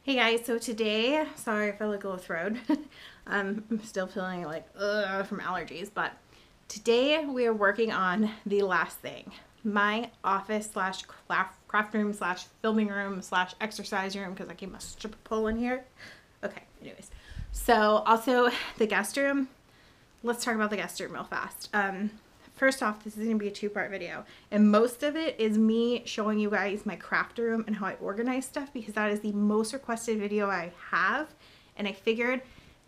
Hey guys, so today, sorry if I look a little throat. I'm still feeling like from allergies, but today we are working on the last thing. My office slash craft room slash filming room slash exercise room, because I keep my stripper pole in here. Okay, anyways. So also the guest room. Let's talk about the guest room real fast. First off, this is going to be a two-part video, and most of it is me showing you guys my craft room and how I organize stuff, because that is the most requested video I have, and I figured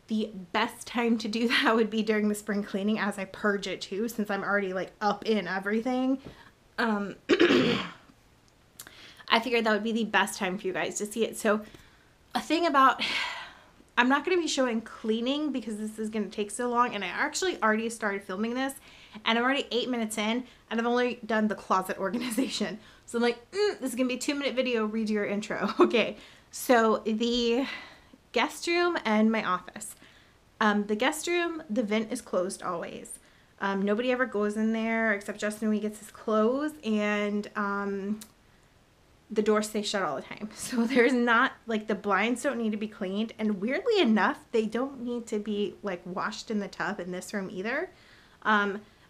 the best time to do that would be during the spring cleaning as I purge it too, since I'm already like up in everything. I figured that would be the best time for you guys to see it. So a thing about, I'm not going to be showing cleaning because this is going to take so long, and I actually already started filming this, and I'm already 8 minutes in, and I've only done the closet organization. So I'm like, this is going to be a 2-minute video, read your intro. Okay, so the guest room and my office. The guest room, the vent is closed always. Nobody ever goes in there except Justin when he gets his clothes, and the doors stay shut all the time. So there's not, like, the blinds don't need to be cleaned, and weirdly enough, they don't need to be like washed in the tub in this room either.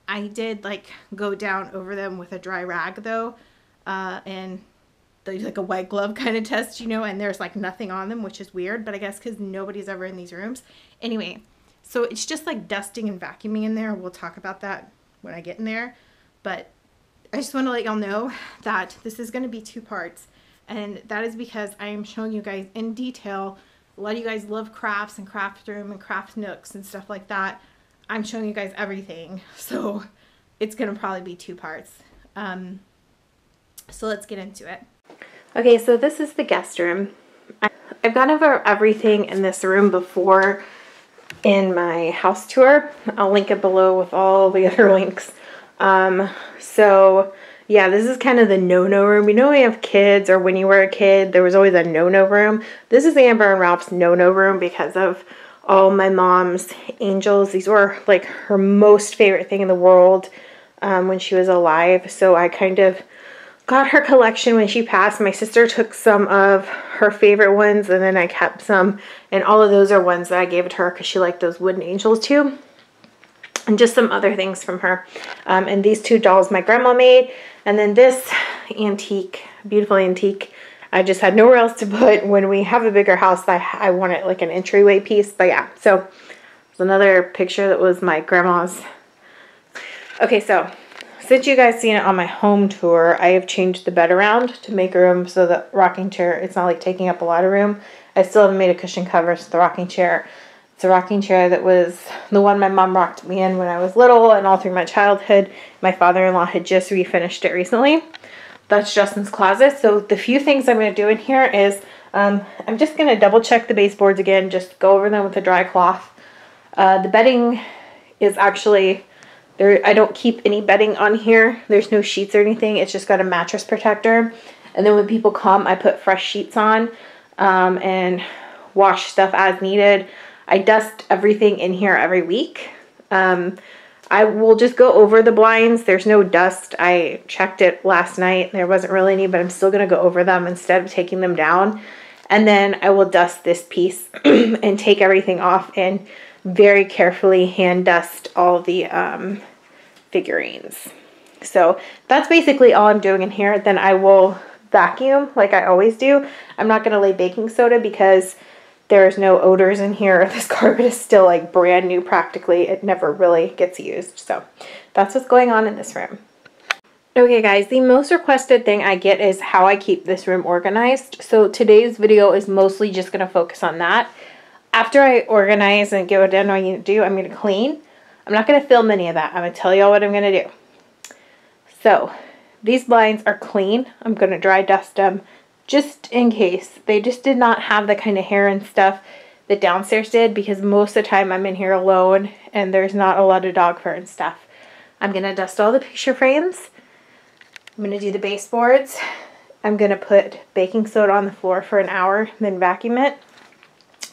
I did like go down over them with a dry rag though, and there's like a white glove kind of test, you know, and there's like nothing on them, which is weird, but I guess because nobody's ever in these rooms. Anyway, so it's just like dusting and vacuuming in there. We'll talk about that when I get in there, but I just want to let y'all know that this is going to be 2 parts, and that is because I am showing you guys in detail. A lot of you guys love crafts and craft room and craft nooks and stuff like that. I'm showing you guys everything, so it's going to probably be 2 parts. So let's get into it. Okay, so this is the guest room. I've gone over everything in this room before in my house tour. I'll link it below with all the other links. So yeah, this is kind of the no-no room. You know, when you have kids, or when you were a kid, there was always a no-no room. This is Amber and Ralph's no-no room because of all my mom's angels. These were like her most favorite thing in the world when she was alive. So I kind of got her collection when she passed. My sister took some of her favorite ones, and then I kept some. And all of those are ones that I gave to her because she liked those wooden angels too. And just some other things from her. And these 2 dolls my grandma made. And then this antique, beautiful antique, I just had nowhere else to put. When we have a bigger house, I wanted like an entryway piece. But yeah, so it's another picture that was my grandma's. Okay, so since you guys seen it on my home tour, I have changed the bed around to make room so the rocking chair, it's not like taking up a lot of room. I still haven't made a cushion cover to the rocking chair. It's a rocking chair that was the one my mom rocked me in when I was little and all through my childhood. My father-in-law had just refinished it recently. That's Justin's closet. So the few things I'm going to do in here is I'm just going to double check the baseboards again, just go over them with a dry cloth. The bedding is actually there. I don't keep any bedding on here. There's no sheets or anything. It's just got a mattress protector. And then when people come, I put fresh sheets on and wash stuff as needed. I dust everything in here every week. I will just go over the blinds. There's no dust. I checked it last night. There wasn't really any, but I'm still going to go over them instead of taking them down. And then I will dust this piece and take everything off and very carefully hand dust all the figurines. So that's basically all I'm doing in here. Then I will vacuum like I always do. I'm not going to lay baking soda because there's no odors in here. This carpet is still like brand new practically. It never really gets used. So that's what's going on in this room. Okay guys, the most requested thing I get is how I keep this room organized. So today's video is mostly just going to focus on that. After I organize and get what I need to do, I'm going to clean. I'm not going to film any of that. I'm going to tell y'all what I'm going to do. So these blinds are clean. I'm going to dry dust them, just in case. They just did not have the kind of hair and stuff that downstairs did, because most of the time I'm in here alone and there's not a lot of dog fur and stuff. I'm going to dust all the picture frames. I'm going to do the baseboards. I'm going to put baking soda on the floor for an hour, then vacuum it.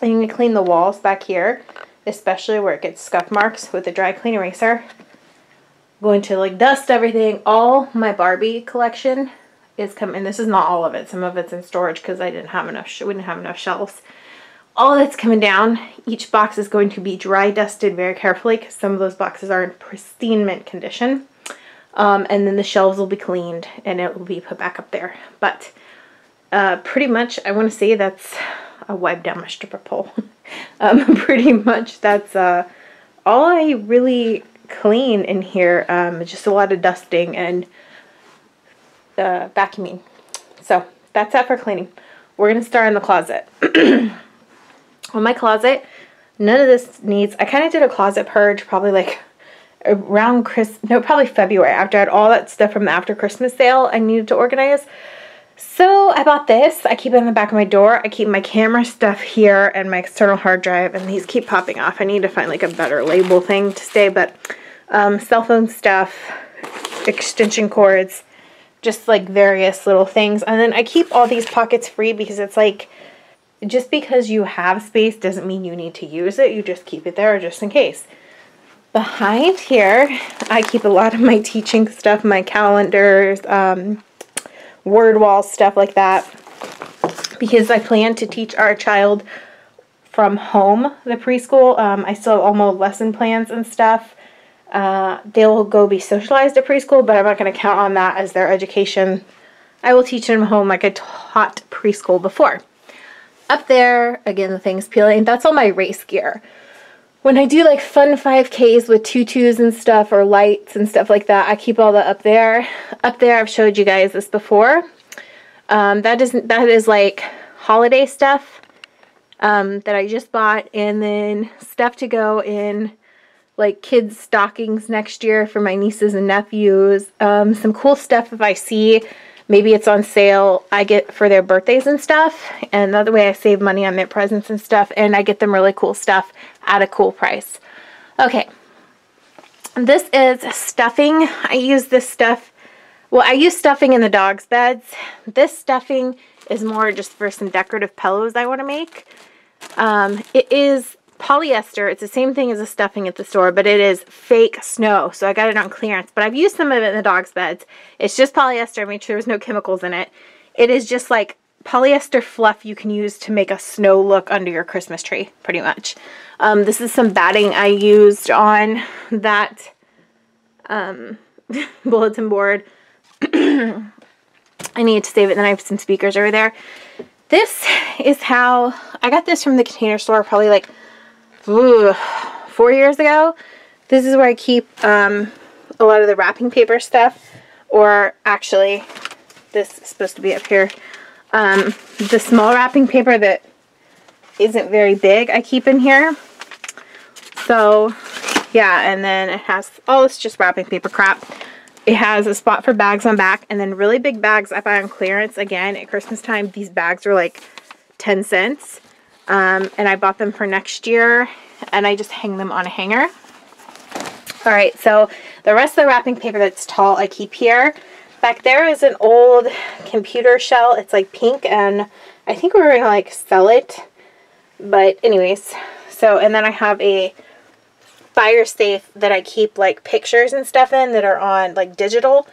I'm going to clean the walls back here, especially where it gets scuff marks, with a dry clean eraser. I'm going to like dust everything. All my Barbie collection is coming. This is not all of it. Some of it's in storage because I didn't have enough. We didn't have enough shelves. All that's coming down. Each box is going to be dry dusted very carefully because some of those boxes are in pristine mint condition. And then the shelves will be cleaned and it will be put back up there. But pretty much, I want to say that's a wipe down my stripper pole. Pretty much that's all I really clean in here. Just a lot of dusting and vacuuming. So that's that for cleaning. We're going to start in the closet. On my closet, none of this needs, I kind of did a closet purge probably like around probably February, after I had all that stuff from the after Christmas sale I needed to organize. So I bought this. I keep it in the back of my door. I keep my camera stuff here and my external hard drive, and these keep popping off. I need to find like a better label thing to stay, but cell phone stuff, extension cords, just like various little things. And then I keep all these pockets free because it's like, just because you have space doesn't mean you need to use it. You just keep it there just in case. Behind here, I keep a lot of my teaching stuff, my calendars, word wall, stuff like that, because I plan to teach our child from home, the preschool. I still have all my lesson plans and stuff. They'll go be socialized at preschool, but I'm not going to count on that as their education. I will teach them home like I taught preschool before. Up there, again, the thing's peeling. That's all my race gear. When I do like fun 5Ks with tutus and stuff or lights and stuff like that, I keep all that up there. Up there, I've showed you guys this before. That is like holiday stuff that I just bought, and then stuff to go in like kids' stockings next year for my nieces and nephews. Some cool stuff if I see maybe it's on sale, I get for their birthdays and stuff. And the way I save money on their presents and stuff. And I get them really cool stuff at a cool price. Okay. This is stuffing. I use this stuff. Well, I use stuffing in the dog's beds. This stuffing is more just for some decorative pillows I want to make. It is polyester. It's the same thing as a stuffing at the store, but it is fake snow. So I got it on clearance, but I've used some of it in the dog's beds. It's just polyester. Make sure there's no chemicals in it. It is just like polyester fluff you can use to make a snow look under your Christmas tree, pretty much. This is some batting I used on that bulletin board. I need to save it. Then I have some speakers over there. This is how I got this from the Container Store probably like 4 years ago. This is where I keep a lot of the wrapping paper stuff, or actually this is supposed to be up here. The small wrapping paper that isn't very big I keep in here. So yeah, and then it has all this just wrapping paper crap. It has a spot for bags on back, and then really big bags I buy on clearance. Again, at Christmas time, these bags were like 10 cents. And I bought them for next year, and I just hang them on a hanger. Alright, so the rest of the wrapping paper that's tall I keep here. Back there is an old computer shell. It's like pink, and I think we're going to like sell it. But anyways, so, and then I have a fire safe that I keep like pictures and stuff in that are on like digital.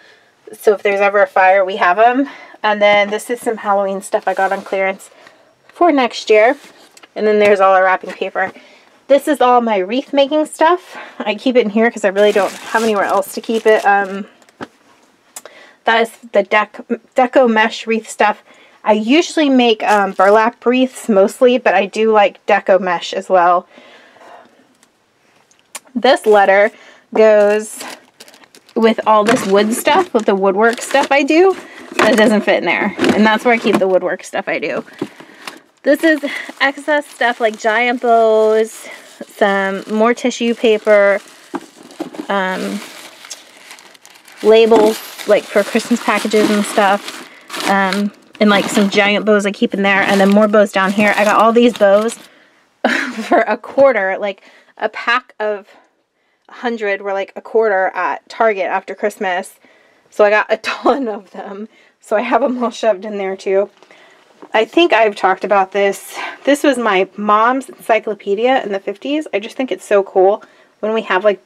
So if there's ever a fire, we have them. And then this is some Halloween stuff I got on clearance for next year. And then there's all our wrapping paper. This is all my wreath making stuff. I keep it in here because I really don't have anywhere else to keep it. That is the deco mesh wreath stuff. I usually make burlap wreaths mostly, but I do like deco mesh as well. This letter goes with all this wood stuff, with the woodwork stuff I do. That doesn't fit in there. And that's where I keep the woodwork stuff I do. This is excess stuff like giant bows, some more tissue paper, labels like for Christmas packages and stuff, and like some giant bows I keep in there, and then more bows down here. I got all these bows for a quarter, like a pack of 100 were like a quarter at Target after Christmas. So I got a ton of them. So I have them all shoved in there too. I think I've talked about this. This was my mom's encyclopedia in the 50s. I just think it's so cool. When we have like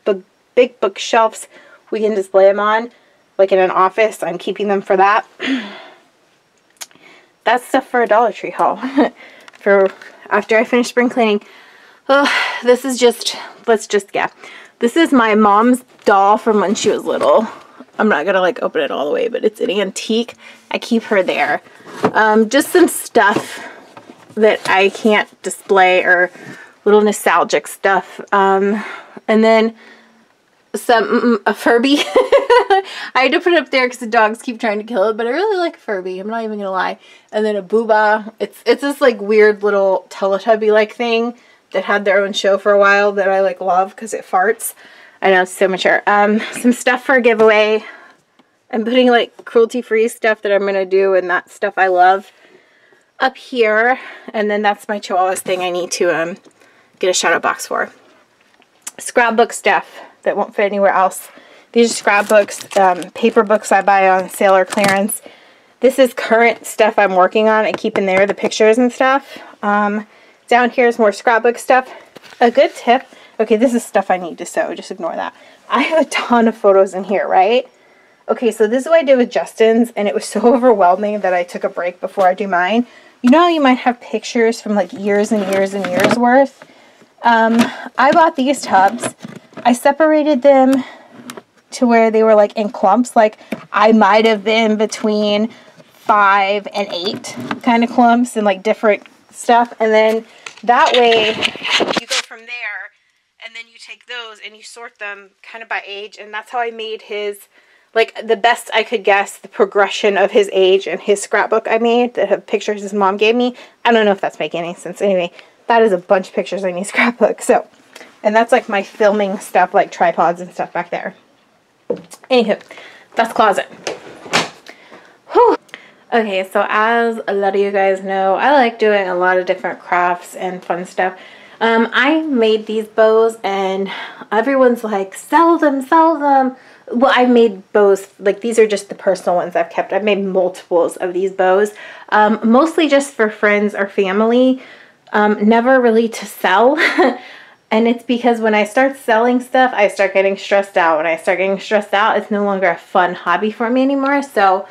big bookshelves we can display them on, like in an office. I'm keeping them for that. that's stuff for a Dollar Tree haul. For after I finish spring cleaning. Oh, this is just, this is my mom's doll from when she was little. I'm not gonna like open it all the way, but it's an antique. I keep her there. Just some stuff that I can't display, or little nostalgic stuff. And then a Furby. I had to put it up there because the dogs keep trying to kill it, but I really like Furby. I'm not even gonna lie. And then a Booba. It's this like weird little Teletubby like thing that had their own show for a while that I like love because it farts. I know, it's so mature. Some stuff for a giveaway. I'm putting like cruelty-free stuff that I'm going to do, and that stuff I love up here. And then that's my Chihuahuas thing I need to get a shout-out box for. Scrapbook stuff that won't fit anywhere else. These are scrapbooks, paper books I buy on sale or clearance. This is current stuff I'm working on. I keep in there the pictures and stuff. Down here is more scrapbook stuff. A good tip. Okay, this is stuff I need to sew. Just ignore that. I have a ton of photos in here, right? Okay, so this is what I did with Justin's, and it was so overwhelming that I took a break before I do mine. You know how you might have pictures from like years and years and years worth? I bought these tubs. I separated them to where they were like in clumps. Like I might have been between 5 and 8 kind of clumps and like different stuff. And then that way you go from there, and then you take those and you sort them kind of by age. And that's how I made his, like the best I could guess, the progression of his age and his scrapbook I made that have pictures his mom gave me. I don't know if that's making any sense. Anyway, that is a bunch of pictures in his scrapbook. So, and that's like my filming stuff, like tripods and stuff back there. Anywho, that's closet. Whew. Okay, so as a lot of you guys know, I like doing a lot of different crafts and fun stuff. I made these bows, and everyone's like, sell them, sell them. Well, I made bows, like these are just the personal ones I've kept. I've made multiples of these bows, mostly just for friends or family, never really to sell. And it's because when I start selling stuff, I start getting stressed out. When I start getting stressed out, it's no longer a fun hobby for me anymore. So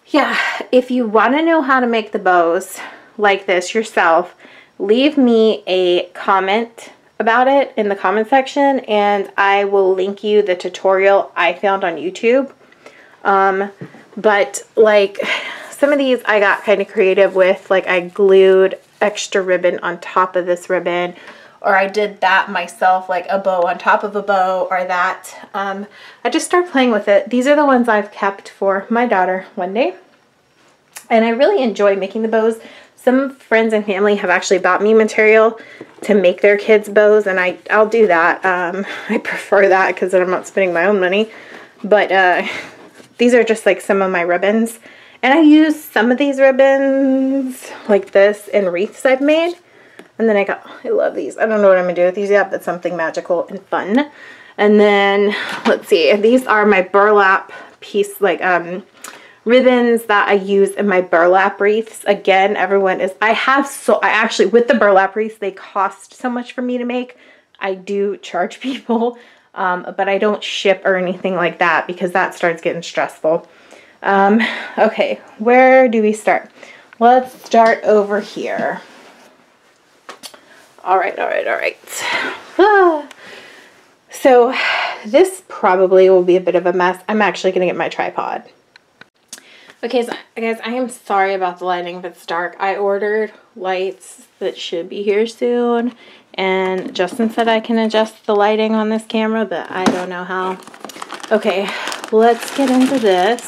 yeah, if you want to know how to make the bows like this yourself, leave me a comment about it in the comment section, and I will link you the tutorial I found on YouTube. But like some of these I got kind of creative with, like I glued extra ribbon on top of this ribbon, or I did that myself, like a bow on top of a bow, or that. I just started playing with it. These are the ones I've kept for my daughter one day, and I really enjoy making the bows. Some friends and family have actually bought me material to make their kids bows, and I'll do that. I prefer that because then I'm not spending my own money. But these are just like some of my ribbons. And I use some of these ribbons like this in wreaths I've made. And then I love these. I don't know what I'm going to do with these yet, but something magical and fun. And then, let's see, these are my burlap piece, like ribbons that I use in my burlap wreaths. Again, I actually, with the burlap wreaths, they cost so much for me to make. I do charge people, but I don't ship or anything like that because that starts getting stressful. Okay, where do we start? Let's start over here. All right. So this probably will be a bit of a mess. I'm actually going to get my tripod. Okay, so guys, I am sorry about the lighting if it's dark. I ordered lights that should be here soon, and Justin said I can adjust the lighting on this camera, but I don't know how. Okay, let's get into this.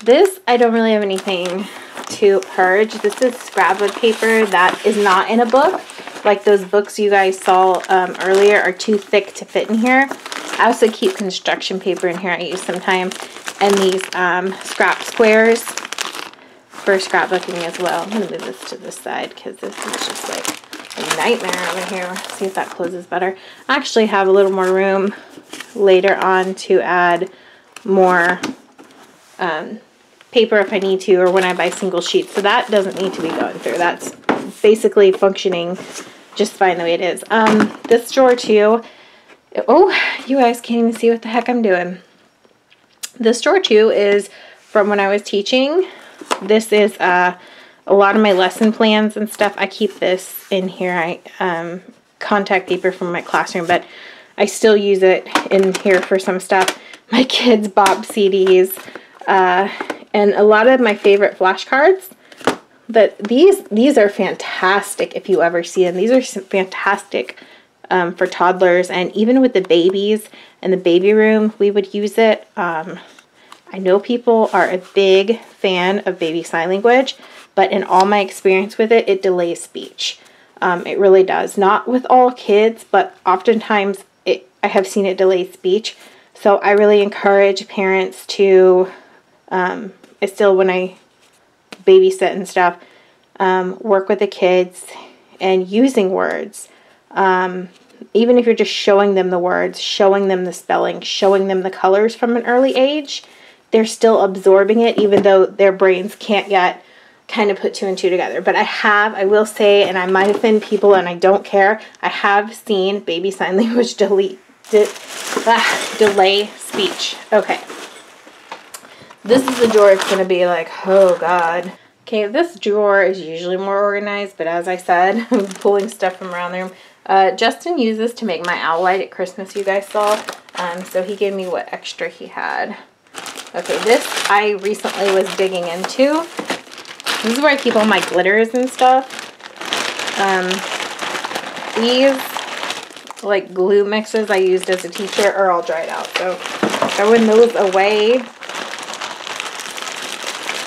This, I don't really have anything to purge. This is scrapbook paper that is not in a book. Like those books you guys saw earlier are too thick to fit in here. I also keep construction paper in here I use sometimes. And these scrap squares for scrapbooking as well. I'm going to move this to this side because this is just like a nightmare over here. Let's see if that closes better. I actually have a little more room later on to add more paper if I need to, or when I buy single sheets. So that doesn't need to be going through. That's basically functioning just fine the way it is. This drawer too. Oh, you guys can't even see what the heck I'm doing. This drawer too is from when I was teaching. This is a lot of my lesson plans and stuff, I keep this in here. I contact paper from my classroom, but I still use it in here for some stuff. My kids' bop CDs, and a lot of my favorite flashcards. But these are fantastic if you ever see them. These are fantastic for toddlers, and even with the babies in the baby room, we would use it. I know people are a big fan of baby sign language, but in all my experience with it, it delays speech. It really does. Not with all kids, but oftentimes I have seen it delay speech. So I really encourage parents to, still when I babysit and stuff, work with the kids and using words. Even if you're just showing them the words, showing them the spelling, showing them the colors from an early age, they're still absorbing it, even though their brains can't yet kind of put 2 and 2 together. But I will say, and I might offend people and I don't care, I have seen baby sign language delay speech. Okay. This is the drawer. It's going to be like, oh God. Okay, this drawer is usually more organized, but as I said, I'm pulling stuff from around the room. Justin used this to make my owl light at Christmas, you guys saw. So he gave me what extra he had. Okay, this I recently was digging into. This is where I keep all my glitters and stuff. These, like, glue mixes I used as a teacher are all dried out. So throwing those away.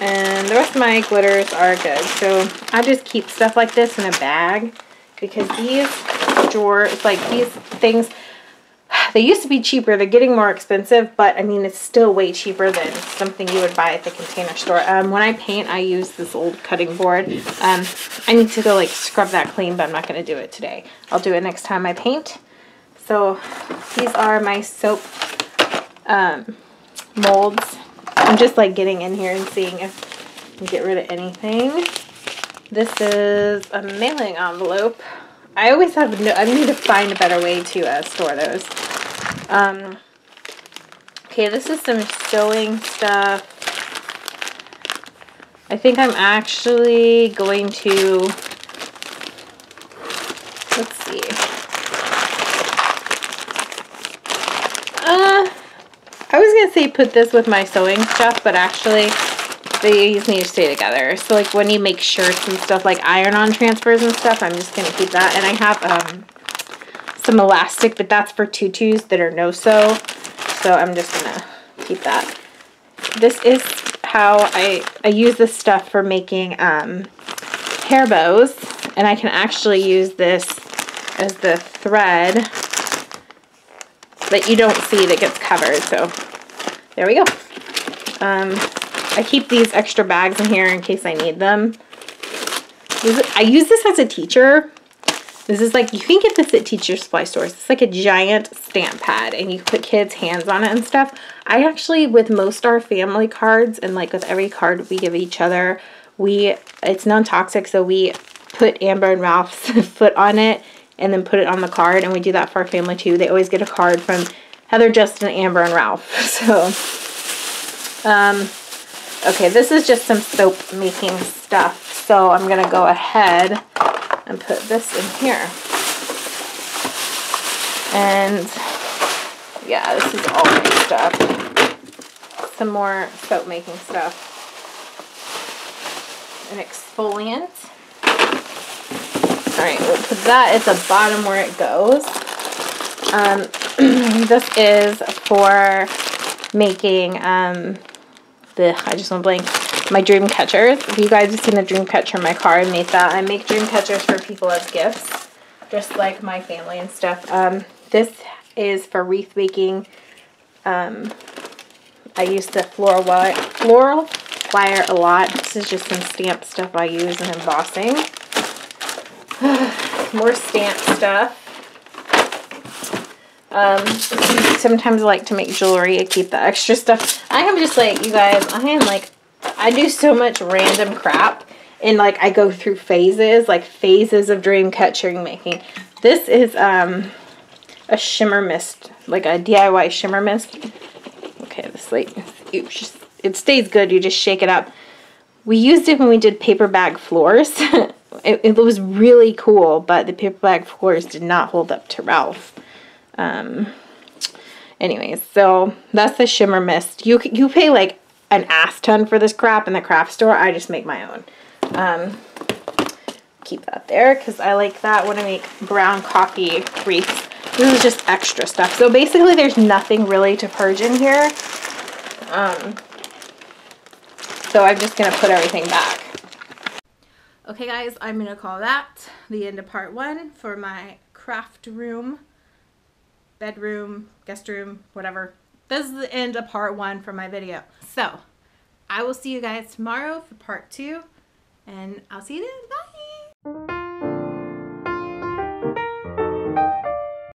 And the rest of my glitters are good. So I just keep stuff like this in a bag, because these drawers, like these things, they used to be cheaper. They're getting more expensive, but I mean, it's still way cheaper than something you would buy at the Container Store. When I paint, I use this old cutting board. I need to go like scrub that clean, but I'm not going to do it today. I'll do it next time I paint. So these are my soap molds. I'm just like getting in here and seeing if I can get rid of anything. This is a mailing envelope. I always have I need to find a better way to store those. Okay, this is some sewing stuff. I think I'm actually going to, let's see. I was going to say put this with my sewing stuff, but actually these need to stay together. So like when you make shirts and stuff, like iron-on transfers and stuff, I'm just going to keep that. And I have some elastic, but that's for tutus that are no-sew. So I'm just going to keep that. This is how I use this stuff for making hair bows. And I can actually use this as the thread that you don't see that gets covered. So there we go. I keep these extra bags in here in case I need them. I use this as a teacher. This is like, you can get this at teacher supply stores. It's like a giant stamp pad and you put kids' hands on it and stuff. I actually, with most our family cards and like with every card we give each other, it's non-toxic, so we put Amber and Ralph's foot on it and then put it on the card, and we do that for our family too. They always get a card from Heather, Justin, Amber, and Ralph. So, okay, this is just some soap making stuff. So I'm going to go ahead and put this in here. And yeah, this is all my stuff. Some more soap making stuff. An exfoliant. Alright, we'll put that at the bottom where it goes. This is for making I just went blank. My dream catchers. If you guys have seen the dream catcher in my car, I made that. I make dream catchers for people as gifts, just like my family and stuff. This is for wreath making. I use the floral wire a lot. This is just some stamp stuff I use in embossing. More stamp stuff. Sometimes I like to make jewelry. I keep the extra stuff. I am just like, you guys, I do so much random crap, and like I go through phases, like phases of dream catching making. This is a shimmer mist, like a DIY shimmer mist. Okay, this like it stays good. You just shake it up. We used it when we did paper bag floors. It was really cool, but the paper bag floors did not hold up to Ralph. Anyways, so that's the shimmer mist. You pay like an ass ton for this crap in the craft store. I just make my own. Keep that there because I like that when I make brown coffee wreaths. This is just extra stuff. So basically there's nothing really to purge in here. So I'm just going to put everything back. Okay guys, I'm going to call that the end of part 1 for my craft room, bedroom, guest room, whatever. This is the end of part 1 for my video. So I will see you guys tomorrow for part 2, and I'll see you then. Bye!